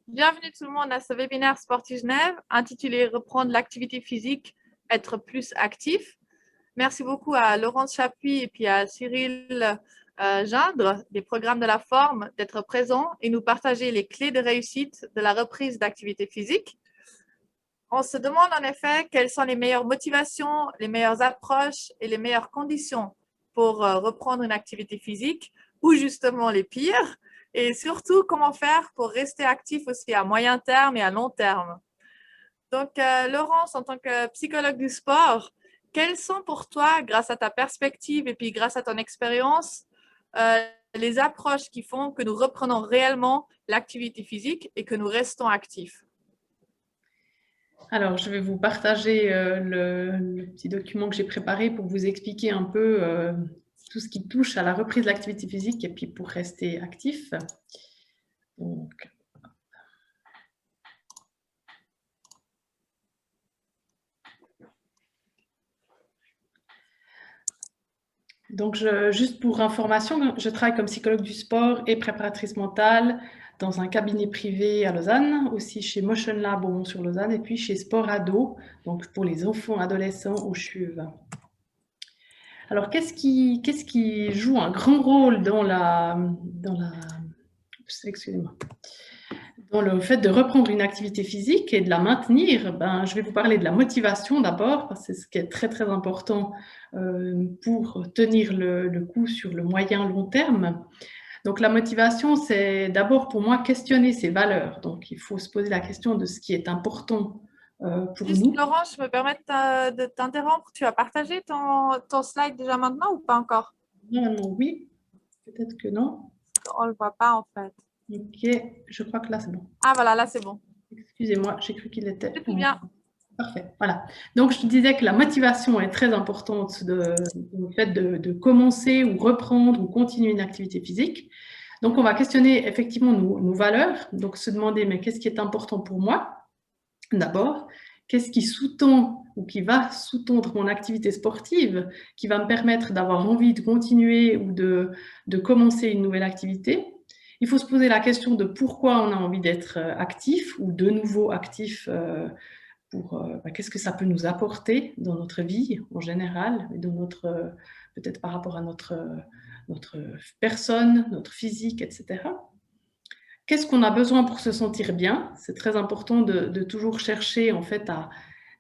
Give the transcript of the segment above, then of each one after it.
Bienvenue tout le monde à ce webinaire Sportif Genève intitulé Reprendre l'activité physique, être plus actif. Merci beaucoup à Laurence Chapuis et puis à Cyril Gindre des programmes de la forme d'être présents et nous partager les clés de réussite de la reprise d'activité physique. On se demande en effet quelles sont les meilleures motivations, les meilleures approches et les meilleures conditions pour reprendre une activité physique ou justement les pires. Et surtout, comment faire pour rester actif aussi à moyen terme et à long terme. Donc, Laurence, en tant que psychologue du sport, quelles sont pour toi, grâce à ta perspective et puis grâce à ton expérience, les approches qui font que nous reprenons réellement l'activité physique et que nous restons actifs? Alors, je vais vous partager le petit document que j'ai préparé pour vous expliquer un peu tout ce qui touche à la reprise de l'activité physique et puis pour rester actif. Donc, juste pour information, je travaille comme psychologue du sport et préparatrice mentale dans un cabinet privé à Lausanne, aussi chez Motion Lab au Mont-sur-Lausanne et puis chez Sport Ado, donc pour les enfants adolescents au CHUV. Alors, qu'est-ce qui joue un grand rôle dans excusez-moi, dans le fait de reprendre une activité physique et de la maintenir? Je vais vous parler de la motivation d'abord, parce que c'est ce qui est très très important pour tenir le coup sur le moyen long terme. Donc la motivation, c'est d'abord pour moi questionner ses valeurs. Donc il faut se poser la question de ce qui est important pour Juste, nous. Laurence, je me permets de t'interrompre. Tu as partagé ton slide déjà maintenant ou pas encore? Normalement, oui, peut-être que non. On ne le voit pas en fait. Ok, je crois que là c'est bon. Ah voilà, là c'est bon. Excusez-moi, j'ai cru qu'il était... C'est tout bien. Parfait, voilà. Donc, je disais que la motivation est très importante au fait de commencer ou reprendre ou continuer une activité physique. Donc, on va questionner effectivement nos valeurs. Donc, se demander, mais qu'est-ce qui est important pour moi? D'abord, qu'est-ce qui sous-tend ou qui va sous-tendre mon activité sportive, qui va me permettre d'avoir envie de continuer ou de commencer une nouvelle activité? Il faut se poser la question de pourquoi on a envie d'être actif ou de nouveau actif qu'est-ce que ça peut nous apporter dans notre vie en général, et peut-être par rapport à notre personne, notre physique, etc. Qu'est-ce qu'on a besoin pour se sentir bien? C'est très important de toujours chercher en fait à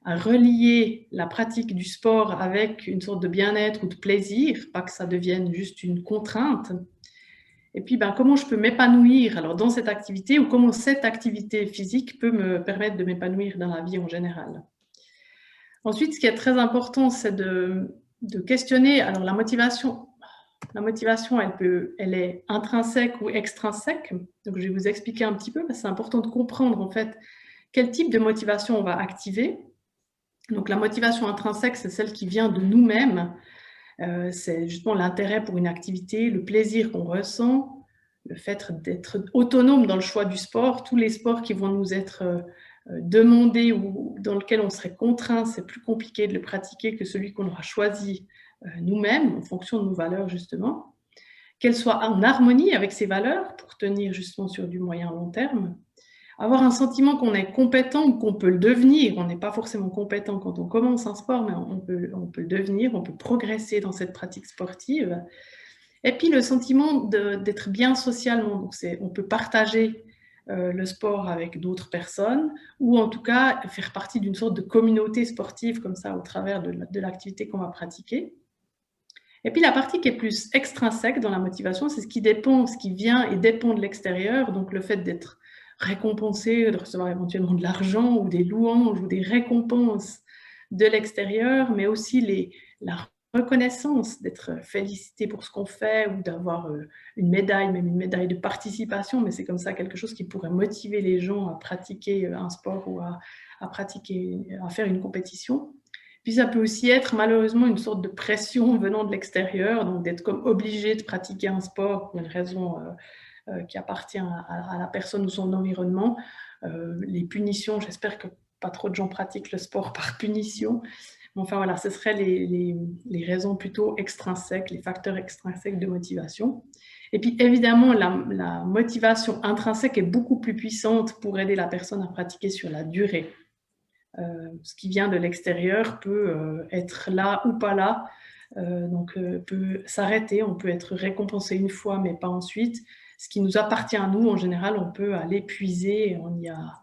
relier la pratique du sport avec une sorte de bien-être ou de plaisir, pas que ça devienne juste une contrainte. Et puis, comment je peux m'épanouir alors dans cette activité ou comment cette activité physique peut me permettre de m'épanouir dans la vie en général. Ensuite, ce qui est très important, c'est de questionner. Alors, la motivation, elle est intrinsèque ou extrinsèque. Donc, je vais vous expliquer un petit peu, parce que c'est important de comprendre en fait quel type de motivation on va activer. Donc, la motivation intrinsèque, c'est celle qui vient de nous-mêmes. C'est justement l'intérêt pour une activité, le plaisir qu'on ressent, le fait d'être autonome dans le choix du sport. Tous les sports qui vont nous être demandés ou dans lequel on serait contraint, c'est plus compliqué de le pratiquer que celui qu'on aura choisi nous-mêmes en fonction de nos valeurs justement. Qu'elles soient en harmonie avec ces valeurs pour tenir justement sur du moyen long terme. Avoir un sentiment qu'on est compétent ou qu'on peut le devenir. On n'est pas forcément compétent quand on commence un sport, mais on peut le devenir, on peut progresser dans cette pratique sportive. Et puis le sentiment d'être bien socialement. Donc on peut partager le sport avec d'autres personnes ou en tout cas faire partie d'une sorte de communauté sportive comme ça au travers de l'activité qu'on va pratiquer. Et puis la partie qui est plus extrinsèque dans la motivation, c'est ce qui vient et dépend de l'extérieur. Donc le fait d'être récompensé, de recevoir éventuellement de l'argent ou des louanges ou des récompenses de l'extérieur, mais aussi la reconnaissance, d'être félicité pour ce qu'on fait ou d'avoir une médaille, même une médaille de participation, mais c'est comme ça quelque chose qui pourrait motiver les gens à pratiquer un sport ou à faire une compétition. Puis ça peut aussi être malheureusement une sorte de pression venant de l'extérieur, donc d'être comme obligé de pratiquer un sport pour une raison qui appartient à la personne ou son environnement. Les punitions, j'espère que pas trop de gens pratiquent le sport par punition. Mais enfin voilà, ce seraient les raisons plutôt extrinsèques, les facteurs extrinsèques de motivation. Et puis évidemment, la motivation intrinsèque est beaucoup plus puissante pour aider la personne à pratiquer sur la durée. Ce qui vient de l'extérieur peut être là ou pas là, donc peut s'arrêter, on peut être récompensé une fois mais pas ensuite. Ce qui nous appartient à nous, en général, on peut aller puiser et on y a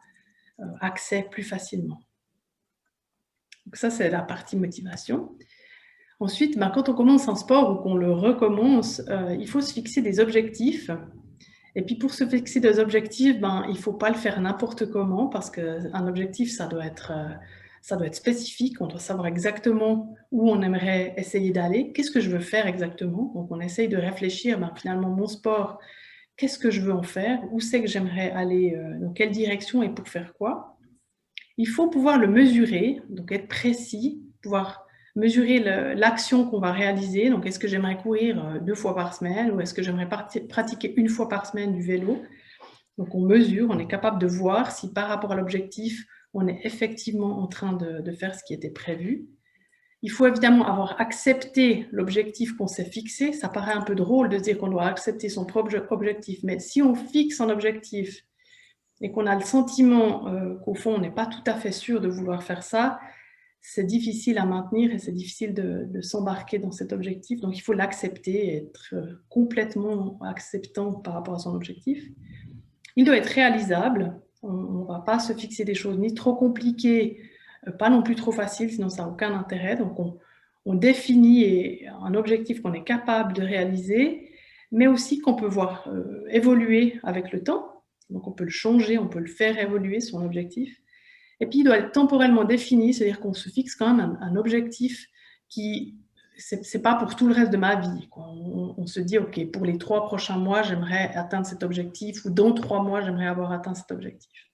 accès plus facilement. Donc ça, c'est la partie motivation. Ensuite, quand on commence un sport ou qu'on le recommence, il faut se fixer des objectifs. Et puis pour se fixer des objectifs, il ne faut pas le faire n'importe comment parce qu'un objectif, ça doit être spécifique. On doit savoir exactement où on aimerait essayer d'aller. Qu'est-ce que je veux faire exactement? Donc on essaye de réfléchir, finalement, mon sport, qu'est-ce que je veux en faire? Où c'est que j'aimerais aller? Dans quelle direction et pour faire quoi? Il faut pouvoir le mesurer, donc être précis, pouvoir mesurer l'action qu'on va réaliser. Donc, est-ce que j'aimerais courir 2 fois par semaine ou est-ce que j'aimerais pratiquer 1 fois par semaine du vélo? Donc, on mesure, on est capable de voir si par rapport à l'objectif, on est effectivement en train de faire ce qui était prévu. Il faut évidemment avoir accepté l'objectif qu'on s'est fixé. Ça paraît un peu drôle de dire qu'on doit accepter son propre objectif, mais si on fixe un objectif et qu'on a le sentiment qu'au fond, on n'est pas tout à fait sûr de vouloir faire ça, c'est difficile à maintenir et c'est difficile de s'embarquer dans cet objectif. Donc, il faut l'accepter et être complètement acceptant par rapport à son objectif. Il doit être réalisable. On ne va pas se fixer des choses ni trop compliquées, pas non plus trop faciles, sinon ça n'a aucun intérêt. Donc, on définit un objectif qu'on est capable de réaliser, mais aussi qu'on peut voir évoluer avec le temps. Donc, on peut le changer, on peut le faire évoluer, son objectif. Et puis, il doit être temporellement défini, c'est-à-dire qu'on se fixe quand même un objectif qui, c'est pas pour tout le reste de ma vie, quoi. On se dit, OK, pour les 3 prochains mois, j'aimerais atteindre cet objectif, ou dans 3 mois, j'aimerais avoir atteint cet objectif.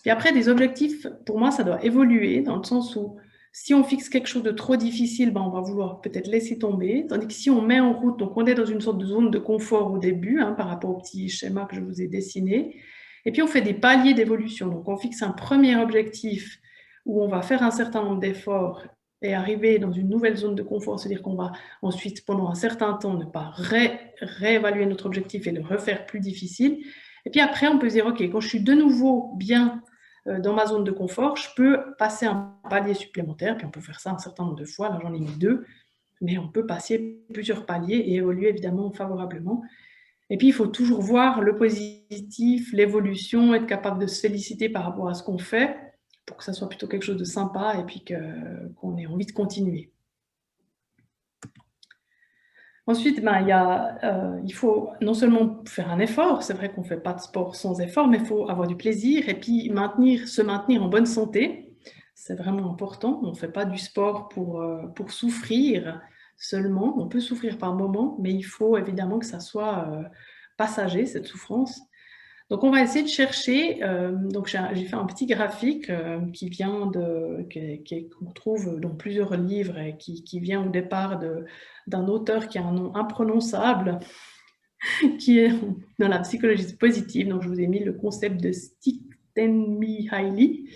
Puis après, des objectifs, pour moi, ça doit évoluer, dans le sens où si on fixe quelque chose de trop difficile, on va vouloir peut-être laisser tomber, tandis que si on met en route, donc on est dans une sorte de zone de confort au début, par rapport au petit schéma que je vous ai dessiné, et puis on fait des paliers d'évolution. Donc on fixe un premier objectif où on va faire un certain nombre d'efforts et arriver dans une nouvelle zone de confort, c'est-à-dire qu'on va ensuite, pendant un certain temps, ne pas réévaluer notre objectif et le refaire plus difficile. Et puis après, on peut se dire, OK, quand je suis de nouveau bien dans ma zone de confort, je peux passer un palier supplémentaire, puis on peut faire ça un certain nombre de fois, là j'en ai mis 2, mais on peut passer plusieurs paliers et évoluer évidemment favorablement. Et puis il faut toujours voir le positif, l'évolution, être capable de se féliciter par rapport à ce qu'on fait, pour que ça soit plutôt quelque chose de sympa et puis qu'on ait envie de continuer. Ensuite, il faut non seulement faire un effort, c'est vrai qu'on ne fait pas de sport sans effort, mais il faut avoir du plaisir et puis se maintenir en bonne santé. C'est vraiment important. On ne fait pas du sport pour souffrir seulement. On peut souffrir par moment, mais il faut évidemment que ça soit passager, cette souffrance. Donc, on va essayer de chercher. Donc, j'ai fait un petit graphique qu'on trouve dans plusieurs livres et qui vient au départ d'un auteur qui a un nom imprononçable, qui est dans la psychologie positive. Donc, je vous ai mis le concept de Csikszentmihalyi.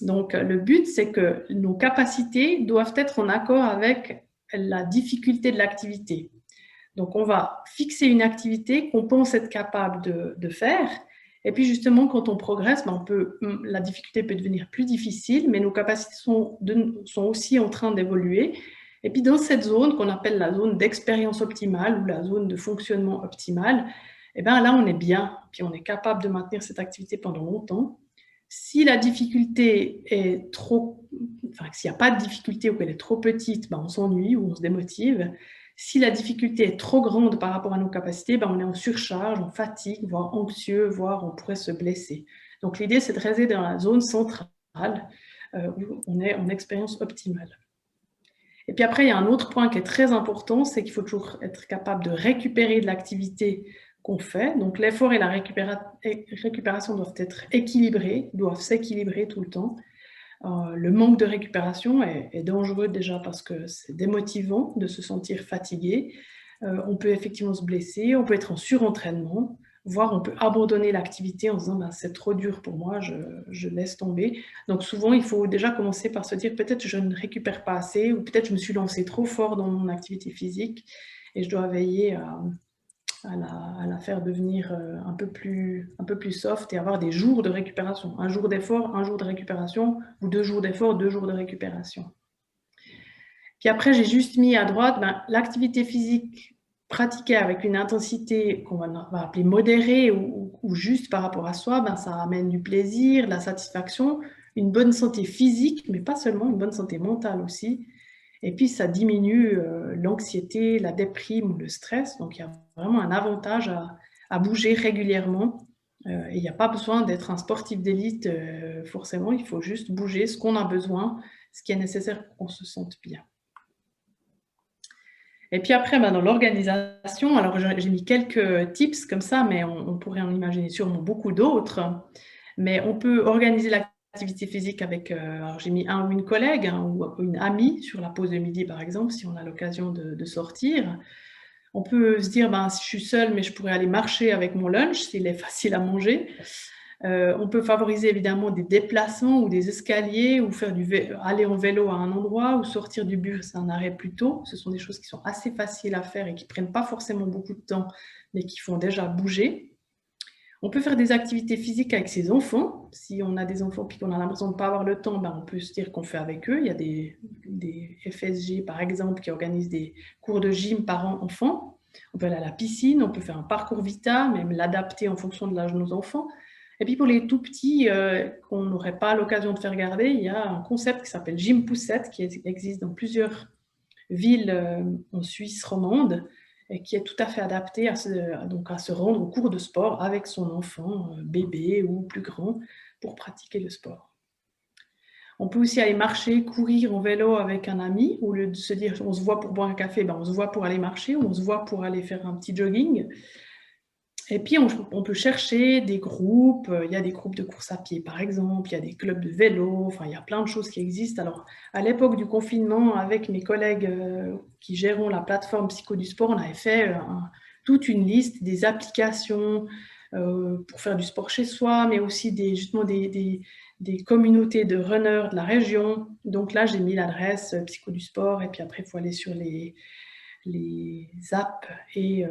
Donc, le but, c'est que nos capacités doivent être en accord avec la difficulté de l'activité. Donc, on va fixer une activité qu'on pense être capable de faire. Et puis, justement, quand on progresse, la difficulté peut devenir plus difficile, mais nos capacités sont aussi en train d'évoluer. Et puis, dans cette zone qu'on appelle la zone d'expérience optimale ou la zone de fonctionnement optimal, là, on est bien. Puis, on est capable de maintenir cette activité pendant longtemps. Si la difficulté est s'il n'y a pas de difficulté ou qu'elle est trop petite, on s'ennuie ou on se démotive. Si la difficulté est trop grande par rapport à nos capacités, on est en surcharge, en fatigue, voire anxieux, voire on pourrait se blesser. Donc l'idée, c'est de rester dans la zone centrale où on est en expérience optimale. Et puis après, il y a un autre point qui est très important, c'est qu'il faut toujours être capable de récupérer de l'activité qu'on fait. Donc l'effort et la récupération doivent être équilibrés, doivent s'équilibrer tout le temps. Le manque de récupération est dangereux déjà parce que c'est démotivant de se sentir fatigué. On peut effectivement se blesser, on peut être en surentraînement, voire on peut abandonner l'activité en disant c'est trop dur pour moi, je laisse tomber. Donc souvent, il faut déjà commencer par se dire peut-être je ne récupère pas assez ou peut-être je me suis lancé trop fort dans mon activité physique. et je dois veiller à la faire devenir un peu plus soft et avoir des jours de récupération. Un jour d'effort, un jour de récupération, ou 2 jours d'effort, 2 jours de récupération. Puis après, j'ai juste mis à droite l'activité physique pratiquée avec une intensité qu'on va appeler modérée ou juste par rapport à soi, ça amène du plaisir, de la satisfaction, une bonne santé physique, mais pas seulement, une bonne santé mentale aussi. Et puis, ça diminue l'anxiété, la déprime ou le stress. Donc, il y a vraiment un avantage à bouger régulièrement. Et il n'y a pas besoin d'être un sportif d'élite forcément. Il faut juste bouger ce qu'on a besoin, ce qui est nécessaire pour qu'on se sente bien. Et puis après, dans l'organisation, alors j'ai mis quelques tips comme ça, mais on pourrait en imaginer sûrement beaucoup d'autres. Mais on peut organiser l'activité physique avec, alors j'ai mis un ou une collègue ou une amie sur la pause de midi, par exemple, si on a l'occasion de sortir. On peut se dire, si je suis seule, mais je pourrais aller marcher avec mon lunch, s'il est facile à manger. On peut favoriser évidemment des déplacements ou des escaliers, ou aller en vélo à un endroit, ou sortir du bus à un arrêt plus tôt. Ce sont des choses qui sont assez faciles à faire et qui ne prennent pas forcément beaucoup de temps, mais qui font déjà bouger. On peut faire des activités physiques avec ses enfants. Si on a des enfants et qu'on a l'impression de ne pas avoir le temps, on peut se dire qu'on fait avec eux. Il y a des FSG, par exemple, qui organisent des cours de gym parents-enfants. On peut aller à la piscine, on peut faire un parcours Vita, même l'adapter en fonction de l'âge de nos enfants. Et puis pour les tout petits qu'on n'aurait pas l'occasion de faire garder, il y a un concept qui s'appelle Gym Poussette, qui existe dans plusieurs villes en Suisse romande, et qui est tout à fait adapté à se rendre au cours de sport avec son enfant, bébé ou plus grand, pour pratiquer le sport. On peut aussi aller marcher, courir en vélo avec un ami, au lieu de se dire on se voit pour boire un café, on se voit pour aller marcher, ou on se voit pour aller faire un petit jogging. Et puis, on peut chercher des groupes. Il y a des groupes de course à pied, par exemple. Il y a des clubs de vélo. Enfin, il y a plein de choses qui existent. Alors, à l'époque du confinement, avec mes collègues qui gèrent la plateforme Psycho du Sport, on avait fait toute une liste des applications pour faire du sport chez soi, mais aussi justement des communautés de runners de la région. Donc là, j'ai mis l'adresse Psycho du Sport. Et puis après, il faut aller sur les apps et...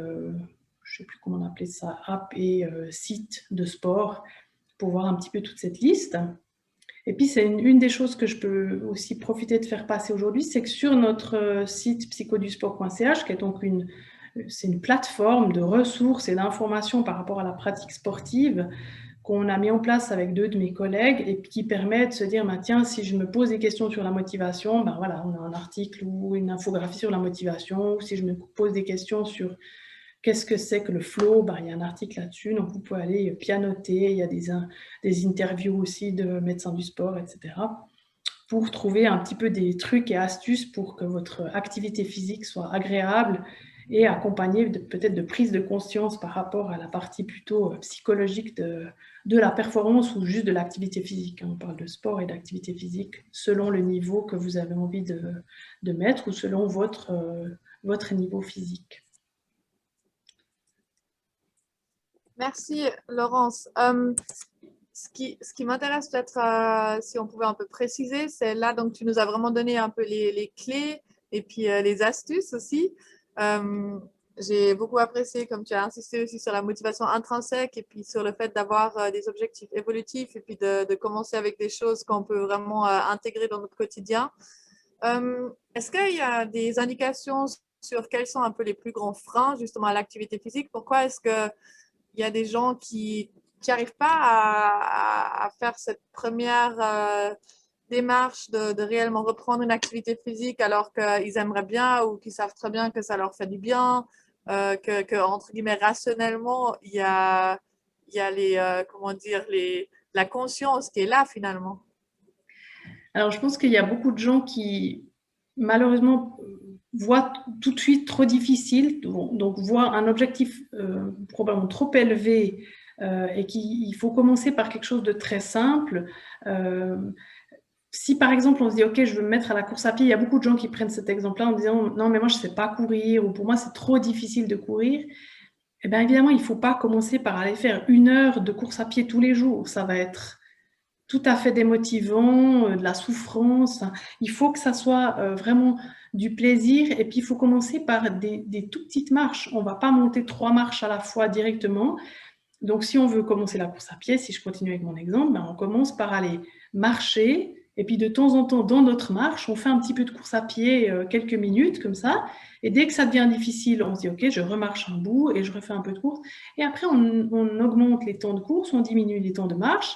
je ne sais plus comment on appelait ça, app et site de sport, pour voir un petit peu toute cette liste. Et puis, c'est une des choses que je peux aussi profiter de faire passer aujourd'hui, c'est que sur notre site psychodusport.ch, qui est donc c'est une plateforme de ressources et d'informations par rapport à la pratique sportive qu'on a mis en place avec 2 de mes collègues et qui permet de se dire, tiens, si je me pose des questions sur la motivation, voilà, on a un article ou une infographie sur la motivation, ou si je me pose des questions sur qu'est-ce que c'est que le flow, il y a un article là-dessus, donc vous pouvez aller pianoter, il y a des interviews aussi de médecins du sport, etc., pour trouver un petit peu des trucs et astuces pour que votre activité physique soit agréable et accompagnée peut-être de prise de conscience par rapport à la partie plutôt psychologique de la performance ou juste de l'activité physique. On parle de sport et d'activité physique selon le niveau que vous avez envie de mettre ou selon votre niveau physique. Merci, Laurence. Ce qui m'intéresse peut-être, si on pouvait un peu préciser, c'est là, donc tu nous as vraiment donné un peu les clés et puis les astuces aussi. J'ai beaucoup apprécié, comme tu as insisté aussi sur la motivation intrinsèque et puis sur le fait d'avoir des objectifs évolutifs et puis de commencer avec des choses qu'on peut vraiment intégrer dans notre quotidien. Est-ce qu'il y a des indications sur quels sont un peu les plus grands freins justement à l'activité physique? Pourquoi est-ce que il y a des gens qui n'arrivent pas à faire cette première démarche de réellement reprendre une activité physique alors qu'ils aimeraient bien ou qu'ils savent très bien que ça leur fait du bien, que entre guillemets, rationnellement, il y a la conscience qui est là finalement. Alors, je pense qu'il y a beaucoup de gens qui, malheureusement, voient tout de suite trop difficile, donc voient un objectif probablement trop élevé et qu'il faut commencer par quelque chose de très simple. Si par exemple on se dit ok, je veux me mettre à la course à pied, il y a beaucoup de gens qui prennent cet exemple-là en disant non mais moi je ne sais pas courir, ou pour moi c'est trop difficile de courir. Eh bien évidemment il ne faut pas commencer par aller faire 1 heure de course à pied tous les jours, ça va être tout à fait démotivant, de la souffrance. Il faut que ça soit vraiment du plaisir. Et puis, il faut commencer par des tout petites marches. On ne va pas monter 3 marches à la fois directement. Donc, si on veut commencer la course à pied, si je continue avec mon exemple, ben, on commence par aller marcher. Et puis, de temps en temps, dans notre marche, on fait un petit peu de course à pied, quelques minutes comme ça. Et dès que ça devient difficile, on se dit, OK, je remarche un bout et je refais un peu de course. Et après, on augmente les temps de course, on diminue les temps de marche.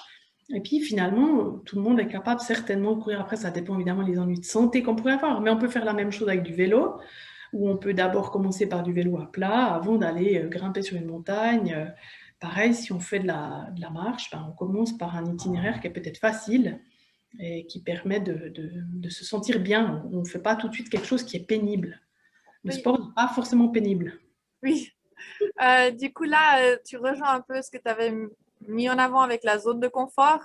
Et puis, finalement, tout le monde est capable certainement de courir. Après, ça dépend évidemment des ennuis de santé qu'on pourrait avoir. Mais on peut faire la même chose avec du vélo, où on peut d'abord commencer par du vélo à plat avant d'aller grimper sur une montagne. Pareil, si on fait de la marche, ben, on commence par un itinéraire qui est peut-être facile et qui permet de se sentir bien. On ne fait pas tout de suite quelque chose qui est pénible. Le sport n'est pas forcément pénible. Oui. Du coup, là, tu rejoins un peu ce que tu avais mis en avant avec la zone de confort.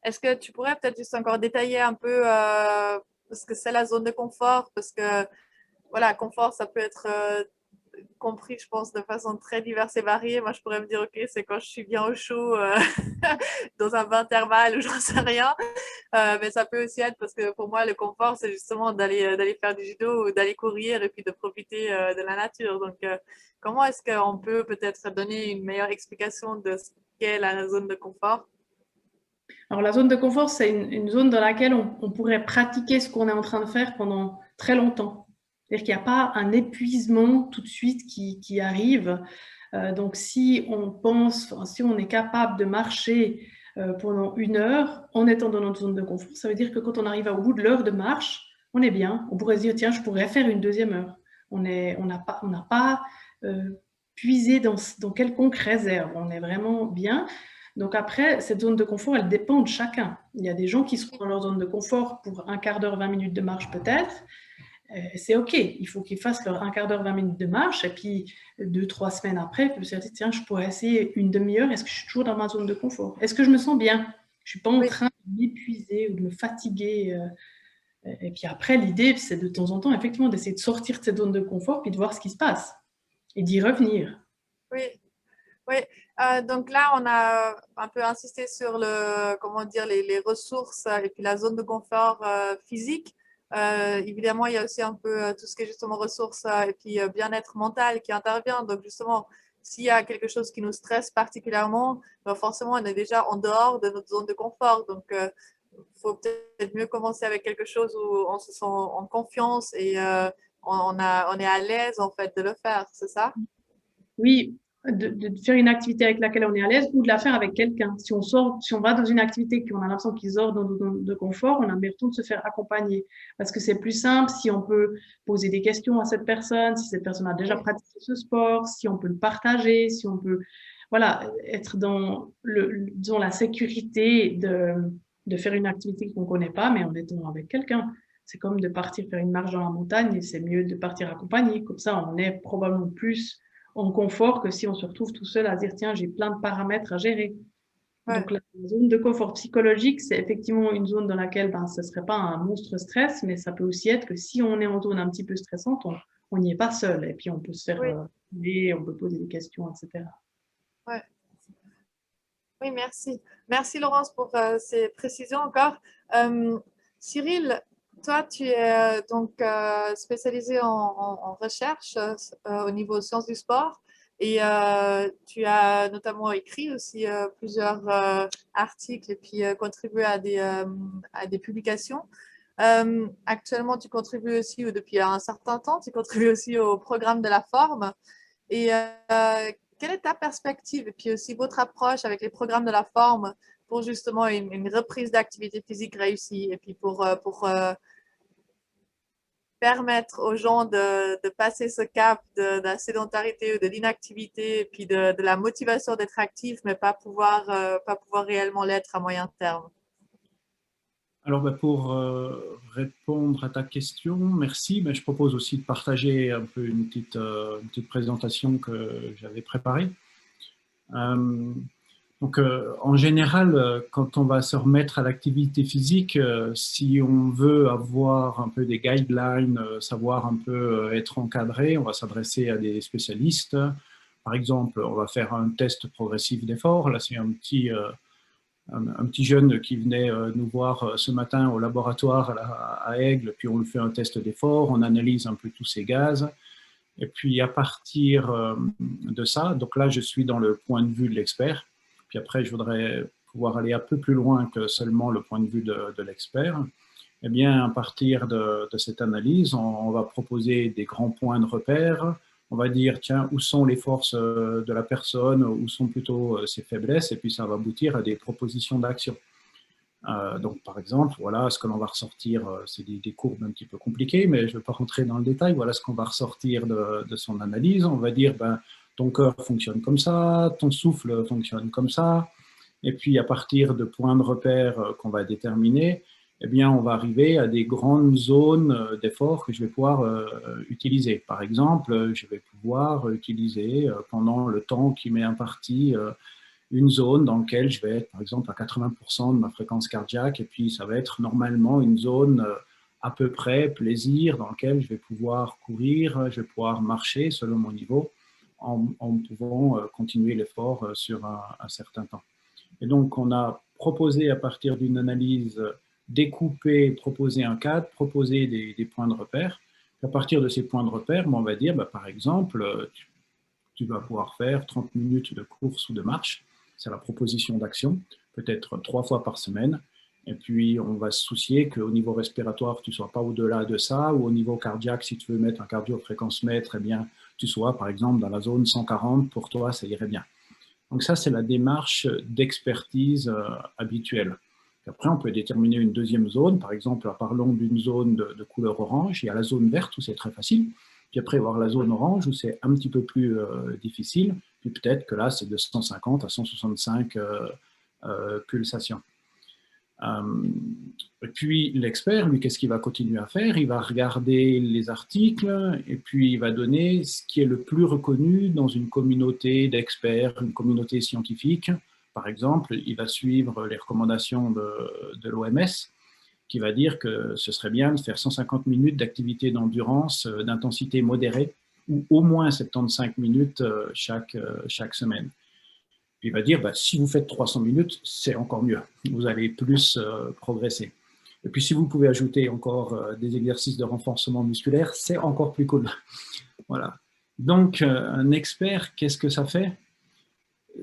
Est-ce que tu pourrais peut-être juste encore détailler un peu ce que c'est la zone de confort? Parce que, voilà, confort, ça peut être compris, je pense, de façon très diverse et variée. Moi, je pourrais me dire, OK, c'est quand je suis bien au chaud dans un bain thermal ou j'en sais rien. Mais ça peut aussi être parce que pour moi, le confort, c'est justement d'aller faire du judo ou d'aller courir et puis de profiter de la nature. Donc, comment est-ce qu'on peut peut-être donner une meilleure explication de ce qu'est la zone de confort? Alors, la zone de confort, c'est une zone dans laquelle on pourrait pratiquer ce qu'on est en train de faire pendant très longtemps. C'est-à-dire qu'il n'y a pas un épuisement tout de suite qui arrive. Donc, si on pense, si on est capable de marcher pendant 1 heure en étant dans notre zone de confort, ça veut dire que quand on arrive au bout de l'heure de marche, on est bien. On pourrait se dire, tiens, je pourrais faire une 2e heure. On n'a pas puisé dans quelconque réserve. On est vraiment bien. Donc après, cette zone de confort, elle dépend de chacun. Il y a des gens qui seront dans leur zone de confort pour 1/4 d'heure, 20 minutes de marche peut-être. C'est OK, il faut qu'ils fassent leur 1/4 d'heure, 20 minutes de marche. Et puis, 2, 3 semaines après, ils peuvent se dire, tiens, je pourrais essayer une demi-heure. Est-ce que je suis toujours dans ma zone de confort? Est-ce que je me sens bien? Je ne suis pas en Oui, train de m'épuiser ou de me fatiguer. Et puis après, l'idée, c'est de temps en temps, effectivement, d'essayer de sortir de cette zone de confort puis de voir ce qui se passe et d'y revenir. oui, oui. Donc là, on a un peu insisté sur comment dire, les ressources et puis la zone de confort physique. Évidemment, il y a aussi un peu tout ce qui est justement ressources et puis bien-être mental qui intervient. Donc justement, s'il y a quelque chose qui nous stresse particulièrement, ben forcément, on est déjà en dehors de notre zone de confort. Donc, il faut peut-être mieux commencer avec quelque chose où on se sent en confiance et on est à l'aise en fait de le faire, c'est ça? Oui, de faire une activité avec laquelle on est à l'aise ou de la faire avec quelqu'un. Si on sort, si on va dans une activité qu'on a l'impression qu'ils sort dans de confort, on a besoin de se faire accompagner parce que c'est plus simple si on peut poser des questions à cette personne, si cette personne a déjà pratiqué ce sport, si on peut le partager, si on peut, voilà, être dans disons, la sécurité de faire une activité qu'on ne connaît pas, mais en étant avec quelqu'un. C'est comme de partir faire une marche dans la montagne et c'est mieux de partir accompagné. Comme ça, on est probablement plus en confort que si on se retrouve tout seul à dire tiens, j'ai plein de paramètres à gérer. Ouais. Donc la zone de confort psychologique, c'est effectivement une zone dans laquelle ce ne serait pas un monstre stress, mais ça peut aussi être que si on est en zone un petit peu stressante, on n'y est pas seul. Et puis on peut se faire Oui, on peut poser des questions, etc. ouais. Oui, merci. Merci Laurence pour ces précisions encore. Euh, Cyril, toi, tu es donc spécialisé en recherche au niveau sciences du sport et tu as notamment écrit aussi plusieurs articles et puis contribué à des publications. Actuellement, tu contribues aussi, ou depuis un certain temps, tu contribues aussi au programme de la forme. Et quelle est ta perspective et puis aussi votre approche avec les programmes de la forme pour justement une reprise d'activité physique réussie et puis pour permettre aux gens de passer ce cap de la sédentarité ou de l'inactivité et puis de la motivation d'être actif mais pas pouvoir réellement l'être à moyen terme. Alors, pour répondre à ta question, merci. Mais je propose aussi de partager un peu une petite présentation que j'avais préparée. Donc, en général, quand on va se remettre à l'activité physique, si on veut avoir un peu des guidelines, savoir un peu être encadré, on va s'adresser à des spécialistes. Par exemple, on va faire un test progressif d'effort. Là, c'est un petit un petit jeune qui venait nous voir ce matin au laboratoire à Aigle, puis on lui fait un test d'effort, on analyse un peu tous ces gaz. Et puis à partir de ça, donc là je suis dans le point de vue de l'expert, puis après je voudrais pouvoir aller un peu plus loin que seulement le point de vue de l'expert. Eh bien, à partir de cette analyse, on va proposer des grands points de repère. On va dire, tiens, où sont les forces de la personne, où sont plutôt ses faiblesses, et puis ça va aboutir à des propositions d'action. Donc, par exemple, voilà ce que l'on va ressortir, c'est des courbes un petit peu compliquées, mais je ne vais pas rentrer dans le détail. Voilà ce qu'on va ressortir de son analyse. On va dire, ben, ton cœur fonctionne comme ça, ton souffle fonctionne comme ça, et puis à partir de points de repère qu'on va déterminer, eh bien, on va arriver à des grandes zones d'effort que je vais pouvoir utiliser. Par exemple, je vais pouvoir utiliser pendant le temps qui m'est imparti une zone dans laquelle je vais être, par exemple, à 80% de ma fréquence cardiaque, et puis ça va être normalement une zone à peu près plaisir dans laquelle je vais pouvoir courir, je vais pouvoir marcher selon mon niveau, en pouvant continuer l'effort sur un certain temps. Et donc, on a proposé à partir d'une analyse découper, proposer un cadre, proposer des points de repère. À partir de ces points de repère, on va dire, bah, par exemple, tu vas pouvoir faire 30 minutes de course ou de marche. C'est la proposition d'action, peut-être 3 fois par semaine. Et puis, on va se soucier qu'au niveau respiratoire, tu ne sois pas au-delà de ça, ou au niveau cardiaque, si tu veux mettre un cardio-fréquence-mètre, eh bien, tu sois, par exemple, dans la zone 140, pour toi, ça irait bien. Donc ça, c'est la démarche d'expertise habituelle. Après, on peut déterminer une deuxième zone. Par exemple, parlons d'une zone de couleur orange. Il y a la zone verte où c'est très facile. Puis après, voir la zone orange où c'est un petit peu plus difficile. Puis peut-être que là, c'est de 150 à 165 pulsations. Et puis l'expert, lui, qu'est-ce qu'il va continuer à faire? Il va regarder les articles et puis il va donner ce qui est le plus reconnu dans une communauté d'experts, une communauté scientifique. Par exemple, il va suivre les recommandations de l'OMS qui va dire que ce serait bien de faire 150 minutes d'activité d'endurance d'intensité modérée ou au moins 75 minutes chaque semaine. Puis il va dire, bah, si vous faites 300 minutes, c'est encore mieux. Vous allez plus progresser. Et puis si vous pouvez ajouter encore des exercices de renforcement musculaire, c'est encore plus cool. Voilà. Donc, un expert, qu'est-ce que ça fait?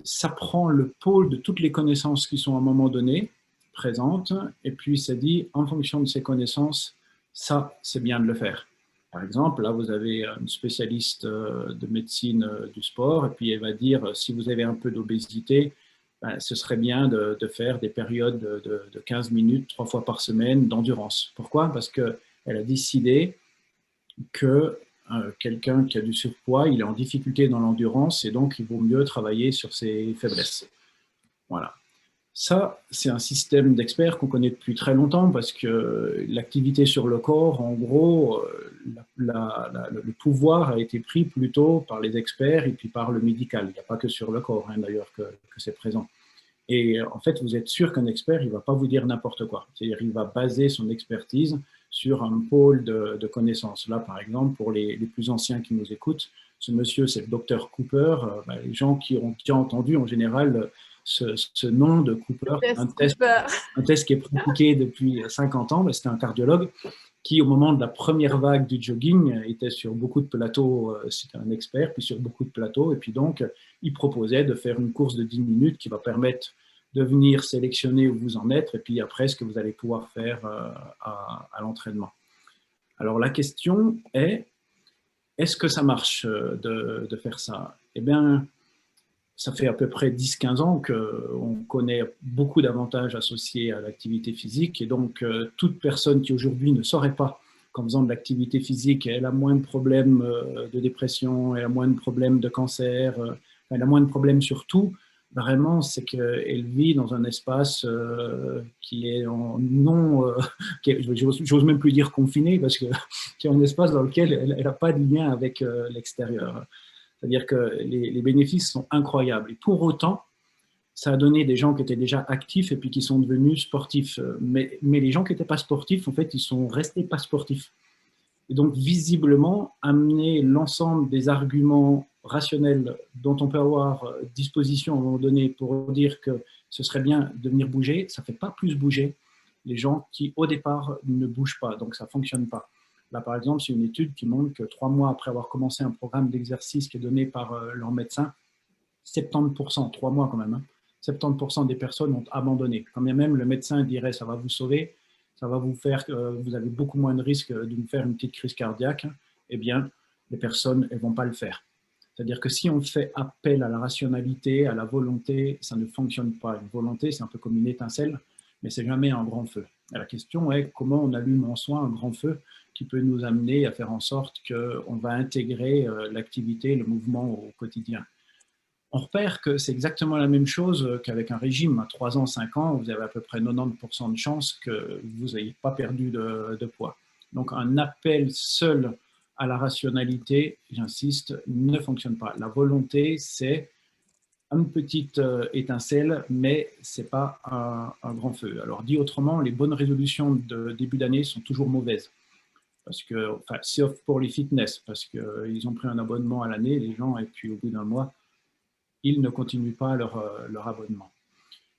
Ça prend le pôle de toutes les connaissances qui sont à un moment donné présentes, et puis ça dit, en fonction de ces connaissances, ça, c'est bien de le faire. Par exemple, là, vous avez une spécialiste de médecine du sport, et puis elle va dire, si vous avez un peu d'obésité, ben, ce serait bien de faire des périodes de 15 minutes, 3 fois par semaine d'endurance. Pourquoi? Parce qu'elle a décidé que quelqu'un qui a du surpoids, il est en difficulté dans l'endurance, et donc il vaut mieux travailler sur ses faiblesses. Voilà. Ça, c'est un système d'experts qu'on connaît depuis très longtemps parce que l'activité sur le corps, en gros, le pouvoir a été pris plutôt par les experts et puis par le médical. Il n'y a pas que sur le corps, hein, d'ailleurs, que c'est présent. Et en fait, vous êtes sûr qu'un expert, il ne va pas vous dire n'importe quoi. C'est-à-dire qu'il va baser son expertise sur un pôle de connaissances. Là, par exemple, pour les plus anciens qui nous écoutent, ce monsieur, c'est le docteur Cooper. Les gens qui ont déjà entendu, en général, ce nom de Cooper, un test qui est pratiqué depuis 50 ans, c'était un cardiologue qui, au moment de la première vague du jogging, était sur beaucoup de plateaux, c'était un expert, puis sur beaucoup de plateaux, et puis donc, il proposait de faire une course de 10 minutes qui va permettre de venir sélectionner où vous en êtes, et puis après, ce que vous allez pouvoir faire à l'entraînement. Alors, la question est-ce que ça marche de faire ça? Eh bien, ça fait à peu près 10-15 ans qu'on connaît beaucoup d'avantages associés à l'activité physique, et donc toute personne qui aujourd'hui ne saurait pas qu'en faisant de l'activité physique, elle a moins de problèmes de dépression, elle a moins de problèmes de cancer, elle a moins de problèmes sur tout, vraiment, c'est qu'elle vit dans un espace qui est non, j'ose même plus dire confiné, parce que qui est un espace dans lequel elle n'a pas de lien avec l'extérieur. C'est-à-dire que les bénéfices sont incroyables. Et pour autant, ça a donné des gens qui étaient déjà actifs et puis qui sont devenus sportifs. Mais les gens qui n'étaient pas sportifs, en fait, ils sont restés pas sportifs. Et donc, visiblement, amener l'ensemble des arguments rationnels dont on peut avoir disposition à un moment donné pour dire que ce serait bien de venir bouger. Ça ne fait pas plus bouger les gens qui, au départ, ne bougent pas. Donc, ça ne fonctionne pas. Là, par exemple, c'est une étude qui montre que 3 mois après avoir commencé un programme d'exercice qui est donné par leur médecin, 70%, 3 mois quand même, hein, 70% des personnes ont abandonné. Quand bien même le médecin dirait ça va vous sauver, ça va vous faire, vous avez beaucoup moins de risques de vous faire une petite crise cardiaque, eh bien, les personnes ne vont pas le faire. C'est-à-dire que si on fait appel à la rationalité, à la volonté, ça ne fonctionne pas. Une volonté, c'est un peu comme une étincelle, mais c'est jamais un grand feu. Et la question est comment on allume en soi un grand feu qui peut nous amener à faire en sorte qu'on va intégrer l'activité, le mouvement au quotidien. On repère que c'est exactement la même chose qu'avec un régime. À 3 ans, 5 ans, vous avez à peu près 90% de chances que vous n'ayez pas perdu de poids. Donc un appel seul à la rationalité, j'insiste, ne fonctionne pas. La volonté, c'est une petite étincelle, mais ce n'est pas un grand feu. Alors dit autrement, les bonnes résolutions de début d'année sont toujours mauvaises. Parce que, enfin, sauf pour les fitness, parce qu'ils ont pris un abonnement à l'année, les gens, et puis au bout d'un mois, ils ne continuent pas leur abonnement.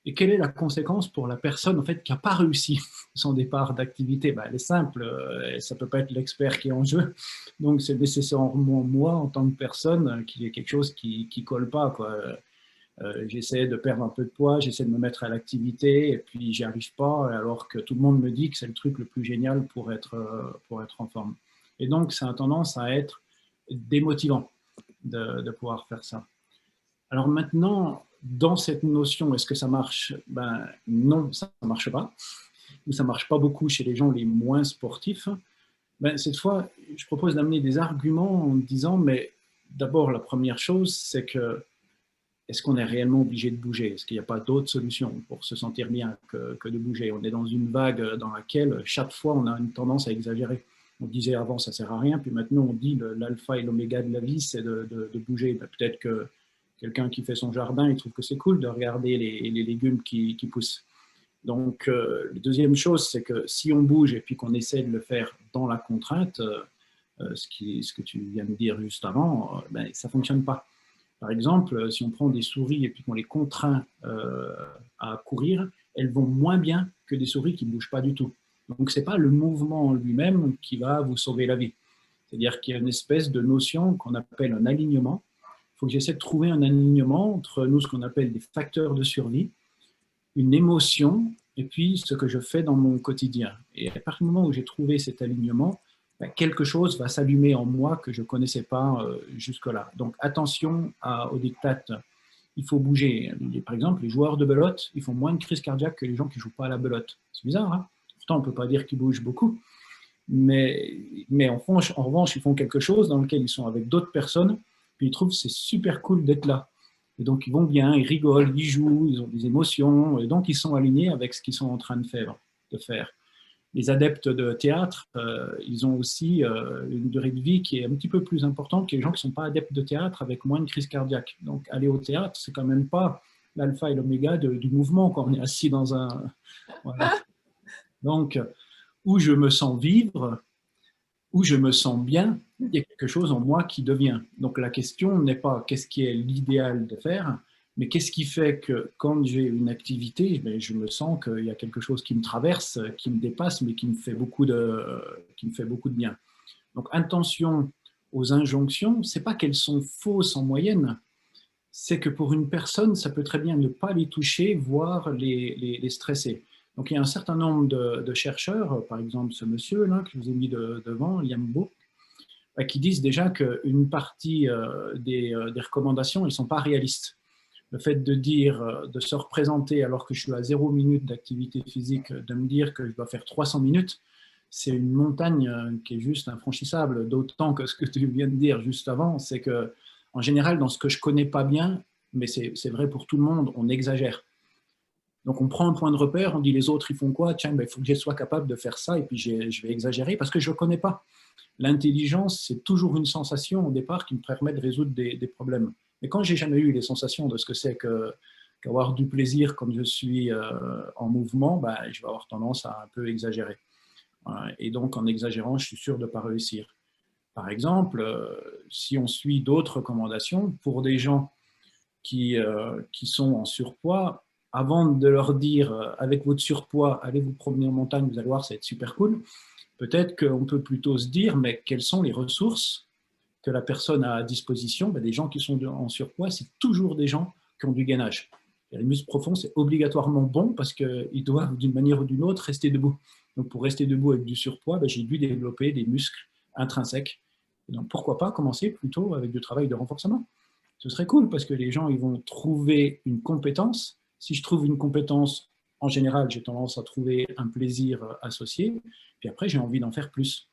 Et quelle est la conséquence pour la personne en fait, qui n'a pas réussi son départ d'activité? Elle est simple, ça ne peut pas être l'expert qui est en jeu, donc c'est nécessairement moi en tant que personne qu'il y ait quelque chose qui ne colle pas, quoi. J'essaie de perdre un peu de poids, j'essaie de me mettre à l'activité et puis j'y arrive pas alors que tout le monde me dit que c'est le truc le plus génial pour être en forme. Et donc ça a tendance à être démotivant de pouvoir faire ça. Alors maintenant, dans cette notion, est-ce que ça marche? Non, ça ne marche pas. Ou ça ne marche pas beaucoup chez les gens les moins sportifs. Cette fois, je propose d'amener des arguments en disant, mais d'abord, la première chose, c'est que est-ce qu'on est réellement obligé de bouger? Est-ce qu'il n'y a pas d'autres solutions pour se sentir bien que de bouger? On est dans une vague dans laquelle chaque fois on a une tendance à exagérer. On disait avant ça ne sert à rien, puis maintenant on dit l'alpha et l'oméga de la vie, c'est de bouger. Peut-être que quelqu'un qui fait son jardin, il trouve que c'est cool de regarder les légumes qui poussent. Donc, la deuxième chose, c'est que si on bouge et puis qu'on essaie de le faire dans la contrainte, ce que tu viens de dire juste avant, ça ne fonctionne pas. Par exemple, si on prend des souris et puis qu'on les contraint à courir, elles vont moins bien que des souris qui ne bougent pas du tout. Donc, ce n'est pas le mouvement en lui-même qui va vous sauver la vie. C'est-à-dire qu'il y a une espèce de notion qu'on appelle un alignement. Il faut que j'essaie de trouver un alignement entre nous, ce qu'on appelle des facteurs de survie, une émotion et puis ce que je fais dans mon quotidien. Et à partir du moment où j'ai trouvé cet alignement, quelque chose va s'allumer en moi que je ne connaissais pas jusque-là. Donc attention aux diktats, il faut bouger. Par exemple, les joueurs de belote, ils font moins de crises cardiaques que les gens qui ne jouent pas à la belote. C'est bizarre, hein? Pourtant, on ne peut pas dire qu'ils bougent beaucoup. Mais en revanche, ils font quelque chose dans lequel ils sont avec d'autres personnes, puis ils trouvent que c'est super cool d'être là. Et donc, ils vont bien, ils rigolent, ils jouent, ils ont des émotions, et donc ils sont alignés avec ce qu'ils sont en train de faire. Les adeptes de théâtre, ils ont aussi une durée de vie qui est un petit peu plus importante que les gens qui ne sont pas adeptes de théâtre avec moins de crise cardiaque. Donc, aller au théâtre, c'est quand même pas l'alpha et l'oméga du mouvement quand on est assis dans un... Voilà. Donc, où je me sens vivre, où je me sens bien, il y a quelque chose en moi qui devient. Donc la question n'est pas qu'est-ce qui est l'idéal de faire, mais qu'est-ce qui fait que quand j'ai une activité, je me sens qu'il y a quelque chose qui me traverse, qui me dépasse, mais qui me fait beaucoup de bien. Donc attention aux injonctions, c'est pas qu'elles sont fausses en moyenne, c'est que pour une personne, ça peut très bien ne pas les toucher, voire les stresser. Donc, il y a un certain nombre de chercheurs, par exemple ce monsieur-là que je vous ai mis devant, Liam Book, qui disent déjà qu'une partie des recommandations, elles ne sont pas réalistes. Le fait de dire, de se représenter alors que je suis à 0 minute d'activité physique, de me dire que je dois faire 300 minutes, c'est une montagne qui est juste infranchissable, d'autant que ce que tu viens de dire juste avant, c'est que, en général, dans ce que je ne connais pas bien, mais c'est vrai pour tout le monde, on exagère. Donc, on prend un point de repère, on dit les autres, ils font quoi? Tiens, il faut que je sois capable de faire ça et puis je vais exagérer parce que je ne connais pas. L'intelligence, c'est toujours une sensation au départ qui me permet de résoudre des problèmes. Mais quand je n'ai jamais eu les sensations de ce que c'est qu'avoir du plaisir comme je suis en mouvement, je vais avoir tendance à un peu exagérer. Et donc, en exagérant, je suis sûr de ne pas réussir. Par exemple, si on suit d'autres recommandations, pour des gens qui sont en surpoids, avant de leur dire, avec votre surpoids, allez vous promener en montagne, vous allez voir, ça va être super cool, peut-être qu'on peut plutôt se dire, mais quelles sont les ressources que la personne a à disposition? Ben, des gens qui sont en surpoids, c'est toujours des gens qui ont du gainage. Et les muscles profonds, c'est obligatoirement bon parce qu'ils doivent, d'une manière ou d'une autre, rester debout. Donc, pour rester debout avec du surpoids, ben, j'ai dû développer des muscles intrinsèques. Et donc, pourquoi pas commencer plutôt avec du travail de renforcement? Ce serait cool parce que les gens ils vont trouver une compétence. Si je trouve une compétence, en général, j'ai tendance à trouver un plaisir associé. Puis après, j'ai envie d'en faire plus.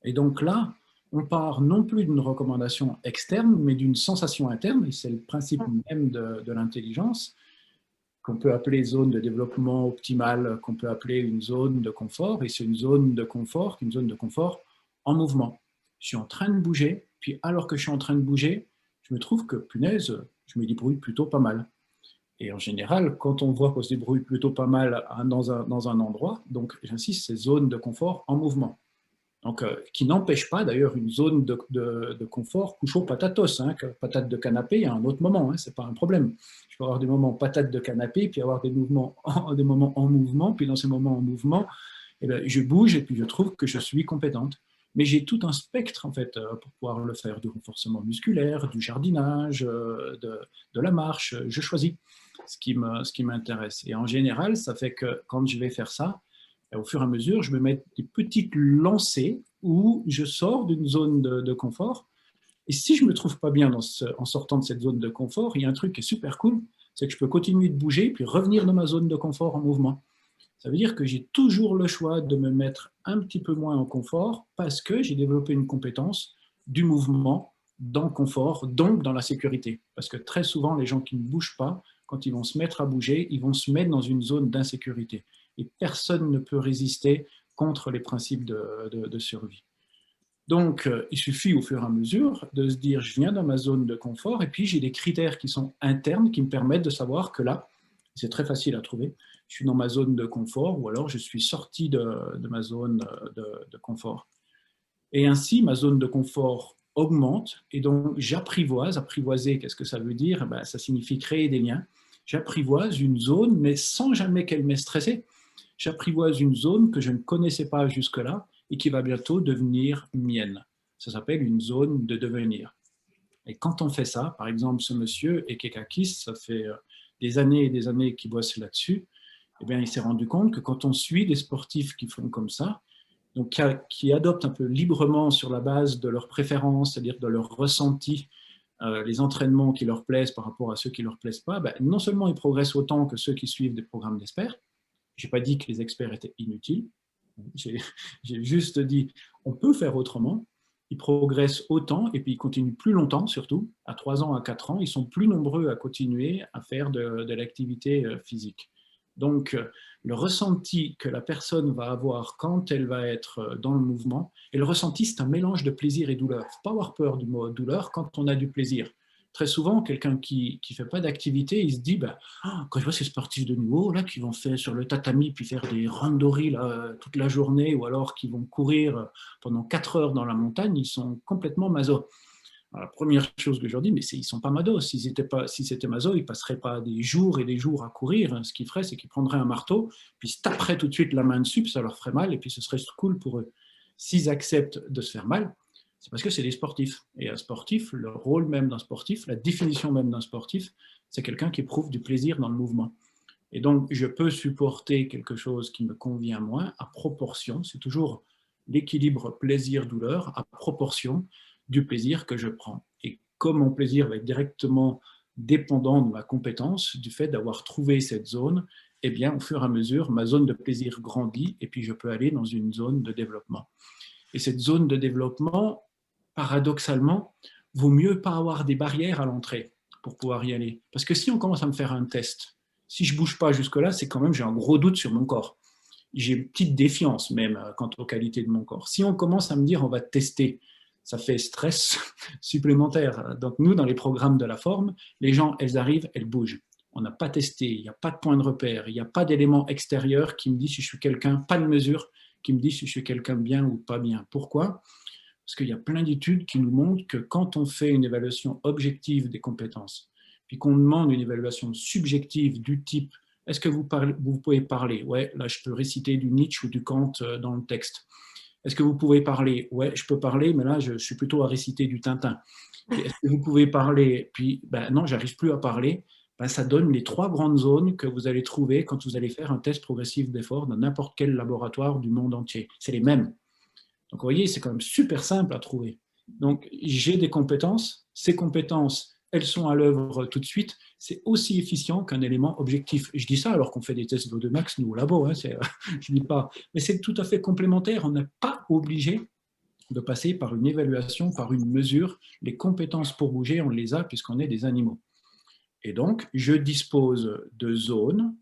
Et donc là, on part non plus d'une recommandation externe, mais d'une sensation interne. Et c'est le principe même de l'intelligence, qu'on peut appeler zone de développement optimal, qu'on peut appeler une zone de confort. Et c'est une zone de confort en mouvement. Je suis en train de bouger, puis alors que je suis en train de bouger, je me trouve que, punaise, je me débrouille plutôt pas mal. Et en général, quand on voit qu'on se débrouille plutôt pas mal dans un endroit, donc j'insiste, c'est zone de confort en mouvement. Donc, qui n'empêche pas d'ailleurs une zone de confort couche patatos, hein, patate de canapé, il y a un autre moment, hein, c'est pas un problème. Je peux avoir des moments patate de canapé, puis avoir des moments en mouvement, puis dans ces moments en mouvement, eh bien, je bouge et puis je trouve que je suis compétente. Mais j'ai tout un spectre en fait pour pouvoir le faire, du renforcement musculaire, du jardinage, de la marche. Je choisis ce qui m'intéresse. Et en général, ça fait que quand je vais faire ça, au fur et à mesure, je me mets des petites lancées où je sors d'une zone de confort. Et si je ne me trouve pas bien en sortant de cette zone de confort, il y a un truc qui est super cool, c'est que je peux continuer de bouger puis revenir dans ma zone de confort en mouvement. Ça veut dire que j'ai toujours le choix de me mettre un petit peu moins en confort parce que j'ai développé une compétence du mouvement dans le confort, donc dans la sécurité. Parce que très souvent, les gens qui ne bougent pas, quand ils vont se mettre à bouger, ils vont se mettre dans une zone d'insécurité. Et personne ne peut résister contre les principes de survie. Donc, il suffit au fur et à mesure de se dire, je viens dans ma zone de confort et puis j'ai des critères qui sont internes qui me permettent de savoir que là, c'est très facile à trouver, je suis dans ma zone de confort ou alors je suis sorti de ma zone de confort. Et ainsi, ma zone de confort augmente et donc j'apprivoise. Apprivoiser, qu'est-ce que ça veut dire? Ben, ça signifie créer des liens. J'apprivoise une zone, mais sans jamais qu'elle m'ait stressé. J'apprivoise une zone que je ne connaissais pas jusque-là et qui va bientôt devenir mienne. Ça s'appelle une zone de devenir. Et quand on fait ça, par exemple, ce monsieur, Ekekakis, ça fait des années et des années qu'il bosse là-dessus, eh bien, il s'est rendu compte que quand on suit des sportifs qui font comme ça, donc qui adoptent un peu librement sur la base de leurs préférences, c'est-à-dire de leur ressenti, les entraînements qui leur plaisent par rapport à ceux qui ne leur plaisent pas, ben, non seulement ils progressent autant que ceux qui suivent des programmes d'experts, je n'ai pas dit que les experts étaient inutiles, j'ai juste dit on peut faire autrement, ils progressent autant et puis ils continuent plus longtemps surtout, à 3 ans, à 4 ans, ils sont plus nombreux à continuer à faire de l'activité physique. Donc, le ressenti que la personne va avoir quand elle va être dans le mouvement, et le ressenti, c'est un mélange de plaisir et douleur. Il ne faut pas avoir peur du mot douleur quand on a du plaisir. Très souvent, quelqu'un qui ne fait pas d'activité, il se dit, bah, quand je vois ces sportifs de niveau là, qui vont faire sur le tatami, puis faire des randoris là, toute la journée, ou alors qui vont courir pendant 4 heures dans la montagne, ils sont complètement maso. Alors, la première chose que je leur dis, mais ils ne sont pas mados. Si c'était maso, ils ne passeraient pas des jours et des jours à courir. Ce qu'ils feraient, c'est qu'ils prendraient un marteau, puis ils se taperaient tout de suite la main dessus, puis ça leur ferait mal, et puis ce serait cool pour eux. S'ils acceptent de se faire mal, c'est parce que c'est des sportifs. Et un sportif, le rôle même d'un sportif, la définition même d'un sportif, c'est quelqu'un qui éprouve du plaisir dans le mouvement. Et donc, je peux supporter quelque chose qui me convient moins à proportion, c'est toujours l'équilibre plaisir-douleur à proportion du plaisir que je prends. Et comme mon plaisir va être directement dépendant de ma compétence, du fait d'avoir trouvé cette zone, eh bien, au fur et à mesure, ma zone de plaisir grandit et puis je peux aller dans une zone de développement. Et cette zone de développement, paradoxalement, vaut mieux pas avoir des barrières à l'entrée pour pouvoir y aller. Parce que si on commence à me faire un test, si je ne bouge pas jusque-là, c'est quand même, j'ai un gros doute sur mon corps. J'ai une petite défiance même quant aux qualités de mon corps. Si on commence à me dire, on va tester, ça fait stress supplémentaire. Donc nous, dans les programmes de la forme, les gens, elles arrivent, elles bougent. On n'a pas testé, il n'y a pas de point de repère, il n'y a pas d'élément extérieur qui me dit si je suis quelqu'un, pas de mesure qui me dit si je suis quelqu'un bien ou pas bien. Pourquoi ? Parce qu'il y a plein d'études qui nous montrent que quand on fait une évaluation objective des compétences, puis qu'on demande une évaluation subjective du type Est-ce que vous pouvez parler? Ouais, là, je peux réciter du Nietzsche ou du Kant dans le texte. Est-ce que vous pouvez parler? Ouais, je peux parler, mais là, je suis plutôt à réciter du Tintin. Est-ce que vous pouvez parler? Puis, ben, non, j'arrive plus à parler. Ben, ça donne les 3 grandes zones que vous allez trouver quand vous allez faire un test progressif d'effort dans n'importe quel laboratoire du monde entier. C'est les mêmes. Donc, vous voyez, c'est quand même super simple à trouver. Donc, j'ai des compétences. Ces compétences, elles sont à l'œuvre tout de suite. C'est aussi efficient qu'un élément objectif. Je dis ça alors qu'on fait des tests VO2 max, nous, au labo. Hein, je ne dis pas. Mais c'est tout à fait complémentaire. On n'est pas obligé de passer par une évaluation, par une mesure. Les compétences pour bouger, on les a puisqu'on est des animaux. Et donc, je dispose de zones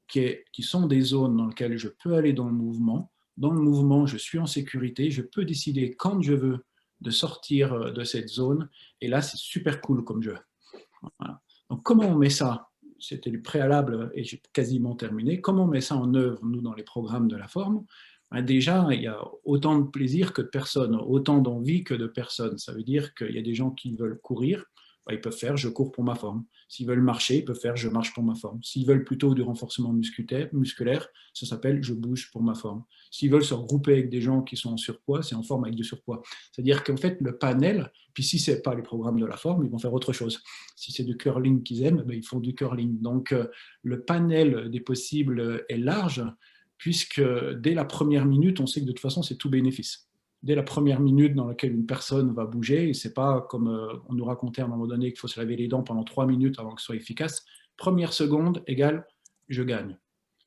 qui sont des zones dans lesquelles je peux aller dans le mouvement. Dans le mouvement, je suis en sécurité. Je peux décider quand je veux de sortir de cette zone. Et là, c'est super cool comme jeu. Voilà. Donc, comment on met ça? C'était le préalable et j'ai quasiment terminé. Comment on met ça en œuvre, nous, dans les programmes de la forme? Déjà, il y a autant de plaisir que de personnes, autant d'envie que de personnes. Ça veut dire qu'il y a des gens qui veulent courir, ils peuvent faire « je cours pour ma forme ». S'ils veulent marcher, ils peuvent faire « je marche pour ma forme ». S'ils veulent plutôt du renforcement musculaire, ça s'appelle « je bouge pour ma forme ». S'ils veulent se regrouper avec des gens qui sont en surpoids, c'est en forme avec du surpoids. C'est-à-dire qu'en fait, le panel, puis si ce n'est pas les programmes de la forme, ils vont faire autre chose. Si c'est du curling qu'ils aiment, ils font du curling. Donc, le panel des possibles est large, puisque dès la première minute, on sait que de toute façon, c'est tout bénéfice. Dès la première minute dans laquelle une personne va bouger, c'est pas comme on nous racontait à un moment donné qu'il faut se laver les dents pendant 3 minutes avant que ce soit efficace. Première seconde égale je gagne.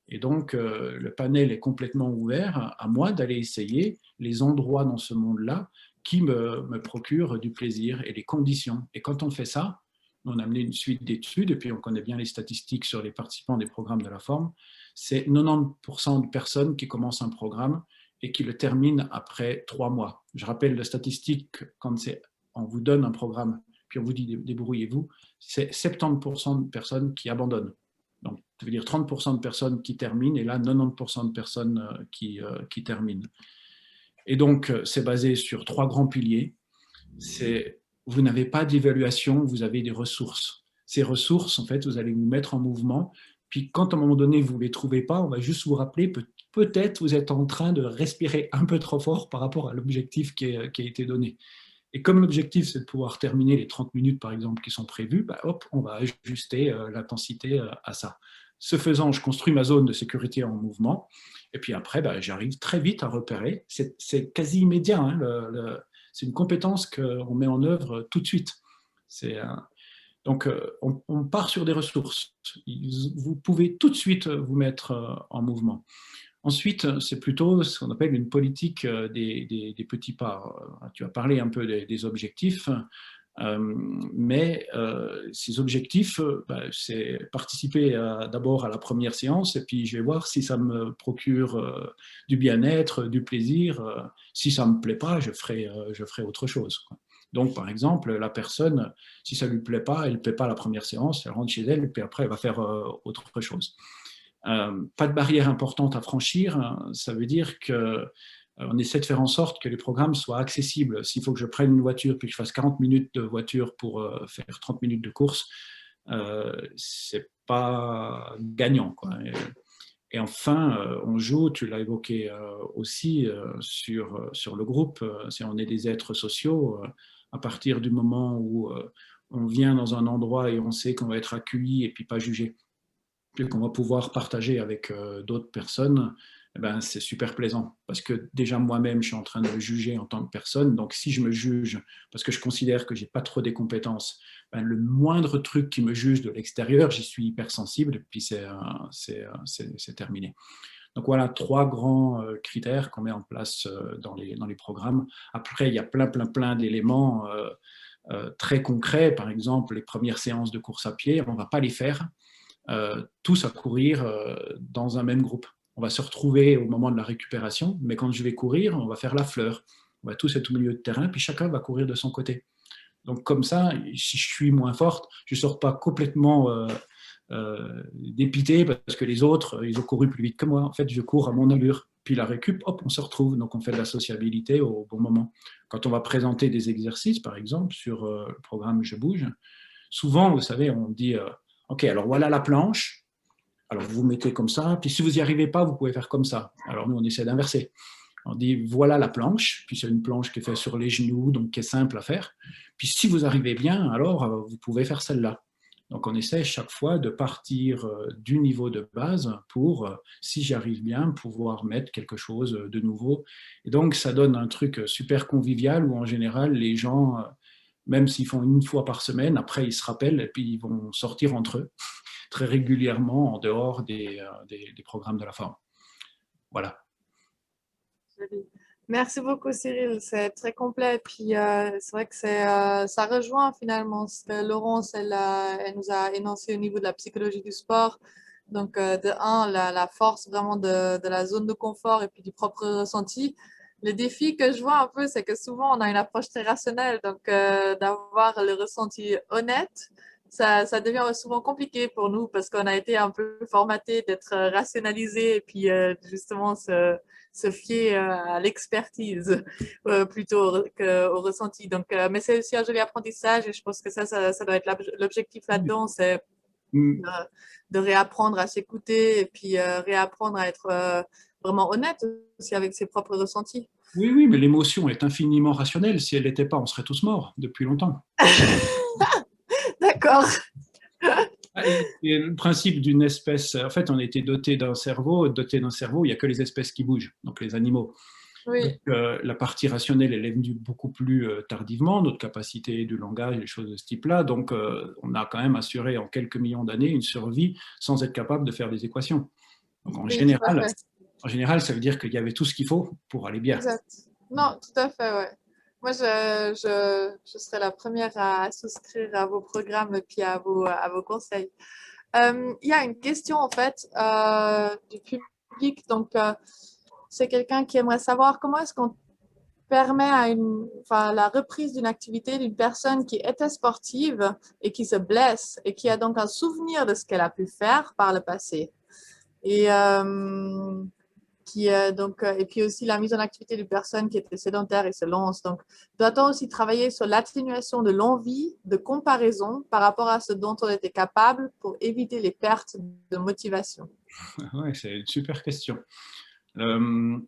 Et donc, le panel est complètement ouvert à moi d'aller essayer les endroits dans ce monde-là qui me procurent du plaisir et les conditions. Et quand on fait ça, on a amené une suite d'études, et puis on connaît bien les statistiques sur les participants des programmes de la forme, c'est 90% de personnes qui commencent un programme et qui le terminent après 3 mois. Je rappelle la statistique, quand on vous donne un programme, puis on vous dit débrouillez-vous, c'est 70% de personnes qui abandonnent. Donc, ça veut dire 30% de personnes qui terminent, et là, 90% de personnes qui terminent. Et donc, c'est basé sur 3 grands piliers. Vous n'avez pas d'évaluation, vous avez des ressources. Ces ressources, en fait, vous allez vous mettre en mouvement, puis quand à un moment donné, vous ne les trouvez pas, on va juste vous rappeler, peut-être vous êtes en train de respirer un peu trop fort par rapport à l'objectif qui a été donné. Et comme l'objectif, c'est de pouvoir terminer les 30 minutes, par exemple, qui sont prévues, hop, on va ajuster l'intensité à ça. Ce faisant, je construis ma zone de sécurité en mouvement, et puis après, j'arrive très vite à repérer. C'est quasi immédiat, hein, c'est une compétence qu'on met en œuvre tout de suite. Donc, on part sur des ressources. Vous pouvez tout de suite vous mettre en mouvement. Ensuite, c'est plutôt ce qu'on appelle une politique des petits pas. Tu as parlé un peu des objectifs, mais ces objectifs, c'est participer d'abord à la première séance, et puis je vais voir si ça me procure du bien-être, du plaisir. Si ça ne me plaît pas, je ferai autre chose, quoi. Donc, par exemple, la personne, si ça ne lui plaît pas, elle ne plaît pas la première séance, elle rentre chez elle, et puis après, elle va faire autre chose. Pas de barrière importante à franchir, ça veut dire qu'on essaie de faire en sorte que les programmes soient accessibles. S'il faut que je prenne une voiture puis que je fasse 40 minutes de voiture pour faire 30 minutes de course, c'est pas gagnant, quoi. Et enfin, on joue, tu l'as évoqué aussi, sur le groupe. Si on est des êtres sociaux, à partir du moment où on vient dans un endroit et on sait qu'on va être accueilli et puis pas jugé, puis qu'on va pouvoir partager avec d'autres personnes, c'est super plaisant. Parce que déjà moi-même, je suis en train de me juger en tant que personne. Donc si je me juge parce que je considère que je n'ai pas trop des compétences, le moindre truc qui me juge de l'extérieur, j'y suis hypersensible, et puis c'est terminé. Donc voilà, 3 grands critères qu'on met en place dans les programmes. Après, il y a plein d'éléments très concrets. Par exemple, les premières séances de course à pied, on ne va pas les faire tous à courir dans un même groupe. On va se retrouver au moment de la récupération, mais quand je vais courir, on va faire la fleur. On va tous être au milieu de terrain, puis chacun va courir de son côté. Donc comme ça, si je suis moins forte, je ne sors pas complètement dépité parce que les autres, ils ont couru plus vite que moi. En fait, je cours à mon allure. Puis la récup, hop, on se retrouve. Donc on fait de la sociabilité au bon moment. Quand on va présenter des exercices, par exemple, sur le programme Je bouge, souvent, vous savez, on dit ok, alors voilà la planche, Alors, vous vous mettez comme ça, puis si vous n'y arrivez pas, vous pouvez faire comme ça. Alors, nous, on essaie d'inverser. On dit, voilà la planche, puis c'est une planche qui est faite sur les genoux, donc qui est simple à faire. Puis si vous arrivez bien, alors vous pouvez faire celle-là. Donc on essaie chaque fois de partir du niveau de base pour, si j'y arrive bien, pouvoir mettre quelque chose de nouveau. Et donc ça donne un truc super convivial où en général les gens, même s'ils font une fois par semaine, après ils se rappellent et puis ils vont sortir entre eux très régulièrement en dehors des programmes de la forme. Voilà. Merci beaucoup Cyril, c'est très complet. Puis c'est vrai que ça rejoint finalement ce que Laurence elle nous a énoncé au niveau de la psychologie du sport. Donc de un, la force vraiment de la zone de confort et puis du propre ressenti. Le défi que je vois un peu, c'est que souvent on a une approche très rationnelle, donc d'avoir le ressenti honnête. Ça devient souvent compliqué pour nous parce qu'on a été un peu formaté d'être rationalisé et puis justement se fier à l'expertise plutôt qu'au ressenti. Donc, mais c'est aussi un joli apprentissage et je pense que ça doit être l'objectif là-dedans, c'est de réapprendre à s'écouter et puis réapprendre à être vraiment honnête aussi avec ses propres ressentis. Oui, oui, mais l'émotion est infiniment rationnelle. Si elle n'était pas, on serait tous morts depuis longtemps. D'accord. Et le principe d'une espèce, en fait, on a été doté d'un cerveau, il n'y a que les espèces qui bougent, donc les animaux. Oui. Donc, la partie rationnelle, elle est venue beaucoup plus tardivement, notre capacité du langage, les choses de ce type-là. Donc, on a quand même assuré en quelques millions d'années une survie sans être capable de faire des équations. Donc, en général, ça veut dire qu'il y avait tout ce qu'il faut pour aller bien. Exact. Non, tout à fait, ouais. Moi, je serais la première à souscrire à vos programmes et puis à vos conseils. Il y a une question, en fait, du public. Donc, c'est quelqu'un qui aimerait savoir comment est-ce qu'on permet la reprise d'une activité d'une personne qui était sportive et qui se blesse et qui a donc un souvenir de ce qu'elle a pu faire par le passé. Et et puis aussi la mise en activité d'une personne qui était sédentaire et se lance. Donc, doit-on aussi travailler sur l'atténuation de l'envie de comparaison par rapport à ce dont on était capable pour éviter les pertes de motivation? Ouais, c'est une super question. On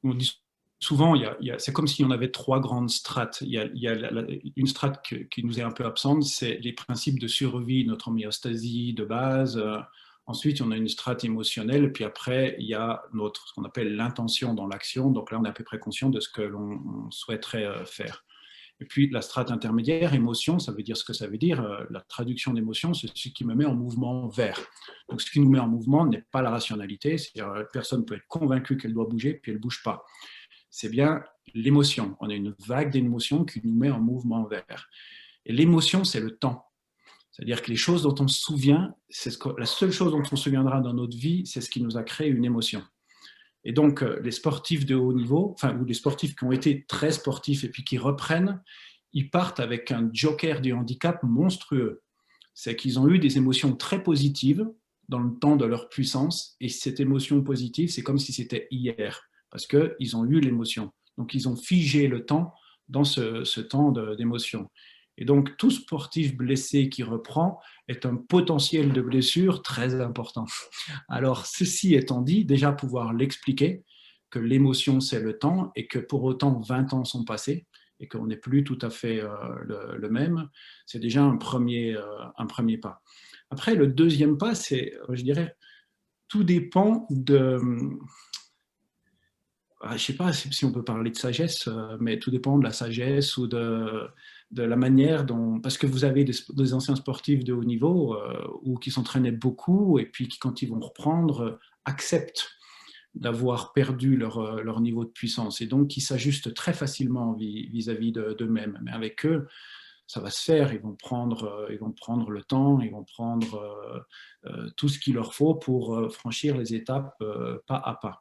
dit souvent, c'est comme si on avait trois grandes strates. Il y a une strate qui nous est un peu absente, c'est les principes de survie, notre homéostasie de base. Ensuite, on a une strate émotionnelle, puis après, il y a ce qu'on appelle l'intention dans l'action. Donc là, on est à peu près conscient de ce que l'on souhaiterait faire. Et puis, la strate intermédiaire, émotion, ça veut dire ce que ça veut dire. La traduction d'émotion, c'est ce qui me met en mouvement vers. Donc, ce qui nous met en mouvement n'est pas la rationalité. C'est-à-dire, la personne peut être convaincue qu'elle doit bouger, puis elle ne bouge pas. C'est bien l'émotion. On a une vague d'émotions qui nous met en mouvement vers. Et l'émotion, c'est le temps. C'est-à-dire que les choses dont on se souvient, la seule chose dont on se souviendra dans notre vie, c'est ce qui nous a créé une émotion. Et donc, les sportifs de haut niveau, ou les sportifs qui ont été très sportifs et puis qui reprennent, ils partent avec un joker du handicap monstrueux. C'est qu'ils ont eu des émotions très positives dans le temps de leur puissance, et cette émotion positive, c'est comme si c'était hier, parce qu'ils ont eu l'émotion. Donc, ils ont figé le temps dans ce temps d'émotion. Et donc, tout sportif blessé qui reprend est un potentiel de blessure très important. Alors, ceci étant dit, déjà pouvoir l'expliquer, que l'émotion, c'est le temps, et que pour autant, 20 ans sont passés, et qu'on n'est plus tout à fait le même, c'est déjà un premier pas. Après, le deuxième pas, c'est, je dirais, tout dépend de... Je ne sais pas si on peut parler de sagesse, mais tout dépend de la sagesse ou de la manière dont... Parce que vous avez des anciens sportifs de haut niveau ou qui s'entraînaient beaucoup et puis qui, quand ils vont reprendre, acceptent d'avoir perdu leur niveau de puissance et donc qui s'ajustent très facilement vis-à-vis d'eux-mêmes. Mais avec eux, ça va se faire, ils vont prendre le temps, ils vont prendre tout ce qu'il leur faut pour franchir les étapes pas à pas.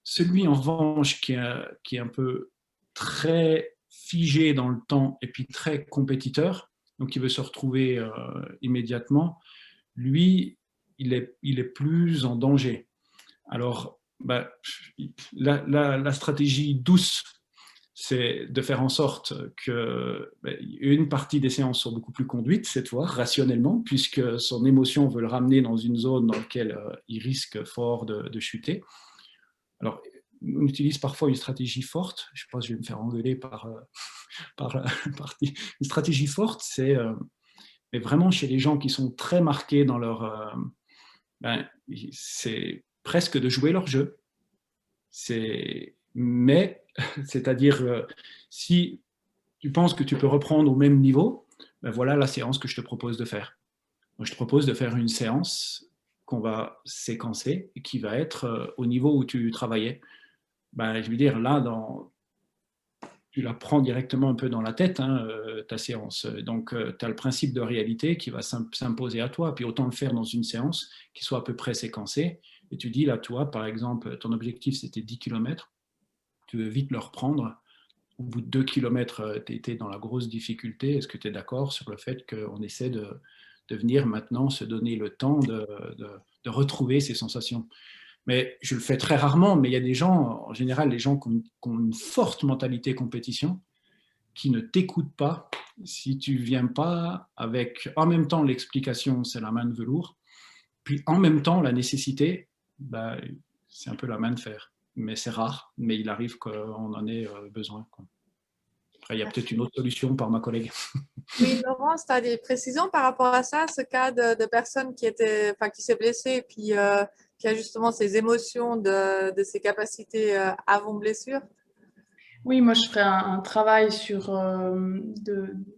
Celui en revanche qui est un peu très figé dans le temps et puis très compétiteur, donc qui veut se retrouver immédiatement, lui, il est plus en danger. Alors, la stratégie douce, c'est de faire en sorte qu'une partie des séances soit beaucoup plus conduite cette fois, rationnellement, puisque son émotion veut le ramener dans une zone dans laquelle il risque fort de chuter. Alors, on utilise parfois une stratégie forte, je pense que je vais me faire engueuler par la partie. Une stratégie forte, c'est mais vraiment chez les gens qui sont très marqués dans leur... c'est presque de jouer leur jeu. Mais, c'est-à-dire, si tu penses que tu peux reprendre au même niveau, ben voilà la séance que je te propose de faire. Donc, je te propose de faire une séance qu'on va séquencer et qui va être au niveau où tu travaillais. Ben, je veux dire, là, tu la prends directement un peu dans la tête, hein, ta séance. Donc, tu as le principe de réalité qui va s'imposer à toi. Puis autant le faire dans une séance qui soit à peu près séquencée. Et tu dis, là, toi, par exemple, ton objectif, c'était 10 km. Tu veux vite le reprendre. Au bout de 2 km, tu étais dans la grosse difficulté. Est-ce que tu es d'accord sur le fait qu'on essaie de venir maintenant se donner le temps de retrouver ces sensations? Mais je le fais très rarement, mais il y a des gens, en général, les gens qui ont une forte mentalité compétition, qui ne t'écoutent pas si tu ne viens pas avec, en même temps, l'explication, c'est la main de velours, puis en même temps, la nécessité, bah, c'est un peu la main de fer. Mais c'est rare, mais il arrive qu'on en ait besoin, quoi. Après, il y a peut-être une autre solution par ma collègue. Oui, Laurence, tu as des précisions par rapport à ça, ce cas de personne qui s'est blessée et puis qui a justement ses émotions de ses capacités avant blessure? Oui, moi je ferais un travail sur...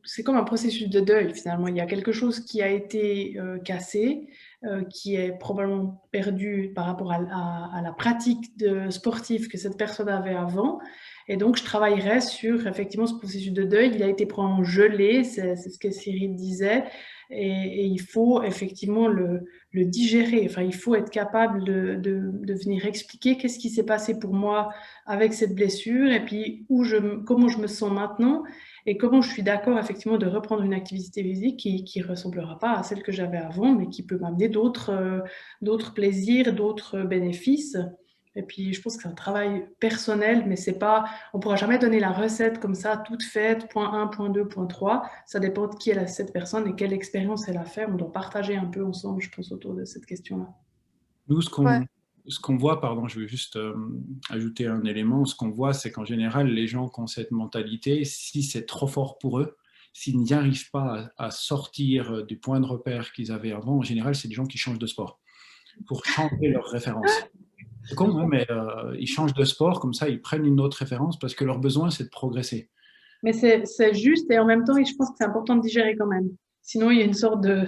c'est comme un processus de deuil finalement. Il y a quelque chose qui a été cassé, qui est probablement perdu par rapport à la pratique sportive que cette personne avait avant. Et donc je travaillerais sur effectivement ce processus de deuil. Il a été probablement gelé, c'est ce que Cyril disait. Et il faut effectivement le digérer. Enfin, il faut être capable de venir expliquer qu'est-ce qui s'est passé pour moi avec cette blessure et puis comment je me sens maintenant et comment je suis d'accord effectivement de reprendre une activité physique qui ressemblera pas à celle que j'avais avant, mais qui peut m'amener d'autres plaisirs, d'autres bénéfices. Et puis, je pense que c'est un travail personnel, mais c'est pas, on pourra jamais donner la recette comme ça, toute faite, point 1, point 2, point 3. Ça dépend de qui est cette personne et quelle expérience elle a fait. On doit partager un peu ensemble, je pense, autour de cette question-là. Nous, Ouais. ce qu'on voit, pardon, je vais juste ajouter un élément, ce qu'on voit, c'est qu'en général, les gens qui ont cette mentalité, si c'est trop fort pour eux, s'ils n'y arrivent pas à sortir du point de repère qu'ils avaient avant, en général, c'est des gens qui changent de sport pour changer leur référence. C'est con, hein, mais ils changent de sport, comme ça, ils prennent une autre référence parce que leur besoin, c'est de progresser. Mais c'est juste et en même temps, je pense que c'est important de digérer quand même. Sinon, il y a une sorte de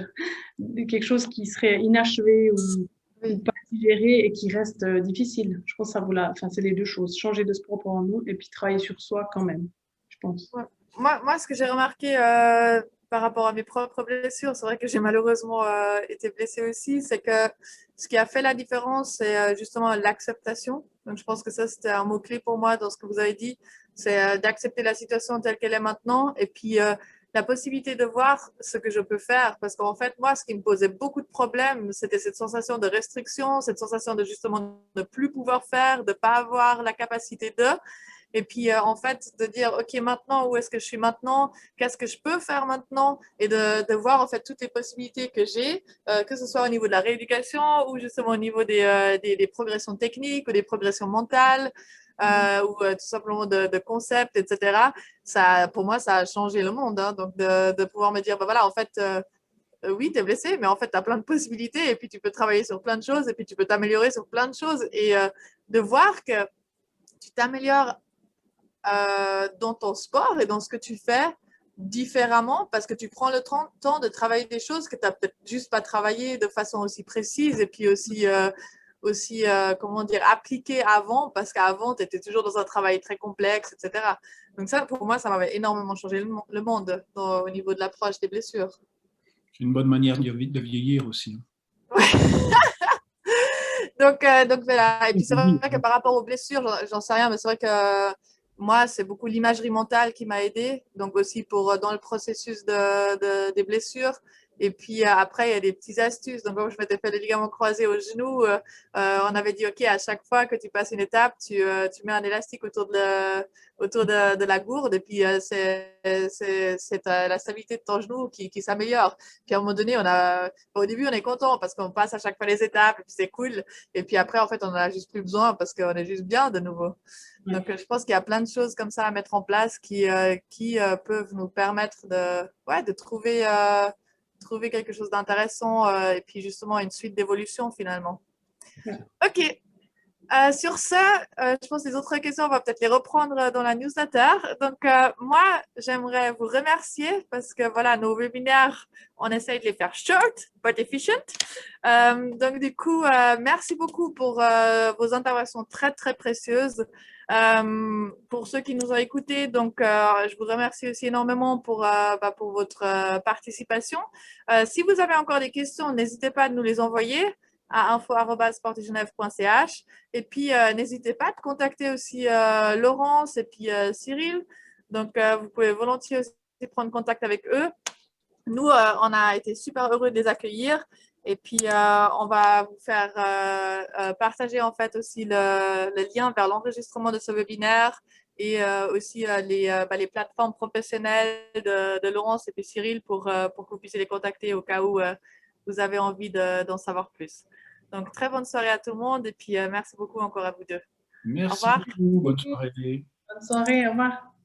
quelque chose qui serait inachevé ou pas digéré et qui reste difficile. Je pense que enfin, c'est les deux choses. Changer de sport pour nous et puis travailler sur soi quand même, je pense. Ouais. Moi, ce que j'ai remarqué par rapport à mes propres blessures, c'est vrai que j'ai malheureusement été blessée aussi, c'est que ce qui a fait la différence, c'est justement l'acceptation. Donc, je pense que ça, c'était un mot-clé pour moi dans ce que vous avez dit, c'est d'accepter la situation telle qu'elle est maintenant et puis la possibilité de voir ce que je peux faire. Parce qu'en fait, moi, ce qui me posait beaucoup de problèmes, c'était cette sensation de restriction, cette sensation de justement ne plus pouvoir faire, de ne pas avoir la capacité de... Et puis, en fait, de dire, OK, maintenant, où est-ce que je suis maintenant? Qu'est-ce que je peux faire maintenant? Et de voir, en fait, toutes les possibilités que j'ai, que ce soit au niveau de la rééducation ou justement au niveau des progressions techniques ou des progressions mentales ou tout simplement de concepts, etc. Ça, pour moi, ça a changé le monde. Hein. Donc, de pouvoir me dire, bah, voilà, en fait, oui, tu es blessé, mais en fait, tu as plein de possibilités et puis tu peux travailler sur plein de choses et puis tu peux t'améliorer sur plein de choses et de voir que tu t'améliores dans ton sport et dans ce que tu fais différemment parce que tu prends le temps de travailler des choses que tu n'as peut-être juste pas travaillé de façon aussi précise et puis aussi comment dire, appliqué avant parce qu'avant, tu étais toujours dans un travail très complexe, etc. Donc ça, pour moi, ça m'avait énormément changé le monde au niveau de l'approche des blessures. C'est une bonne manière de vieillir aussi. Ouais. donc voilà. Et puis c'est vrai que par rapport aux blessures, j'en sais rien, mais c'est vrai que moi, c'est beaucoup l'imagerie mentale qui m'a aidée. Donc aussi pour dans le processus des blessures. Et puis après, il y a des petites astuces. Donc, comme je m'étais fait le ligament croisé au genou, on avait dit, OK, à chaque fois que tu passes une étape, tu mets un élastique autour de la gourde et puis c'est la stabilité de ton genou qui s'améliore. Puis à un moment donné, au début, on est content parce qu'on passe à chaque fois les étapes et puis c'est cool. Et puis après, en fait, on n'en a juste plus besoin parce qu'on est juste bien de nouveau. Donc, je pense qu'il y a plein de choses comme ça à mettre en place qui peuvent nous permettre de trouver quelque chose d'intéressant et puis justement une suite d'évolution finalement. Ouais. OK. Sur ça, je pense que les autres questions, on va peut-être les reprendre dans la newsletter. Donc, moi, j'aimerais vous remercier parce que voilà, nos webinaires, on essaye de les faire short, but efficient. Donc, du coup, merci beaucoup pour vos interventions très, très précieuses. Pour ceux qui nous ont écoutés, donc, je vous remercie aussi énormément pour votre participation. Si vous avez encore des questions, n'hésitez pas à nous les envoyer à info@sportgenève.ch. Et puis, n'hésitez pas à contacter aussi Laurence et puis Cyril. Donc, vous pouvez volontiers aussi prendre contact avec eux. Nous, on a été super heureux de les accueillir. Et puis, on va vous faire partager en fait aussi le lien vers l'enregistrement de ce webinaire et aussi les plateformes professionnelles de Laurence et puis Cyril pour que vous puissiez les contacter au cas où vous avez envie d'en savoir plus. Donc, très bonne soirée à tout le monde et puis merci beaucoup encore à vous deux. Merci Au revoir. beaucoup, bonne soirée. Bonne soirée, au revoir.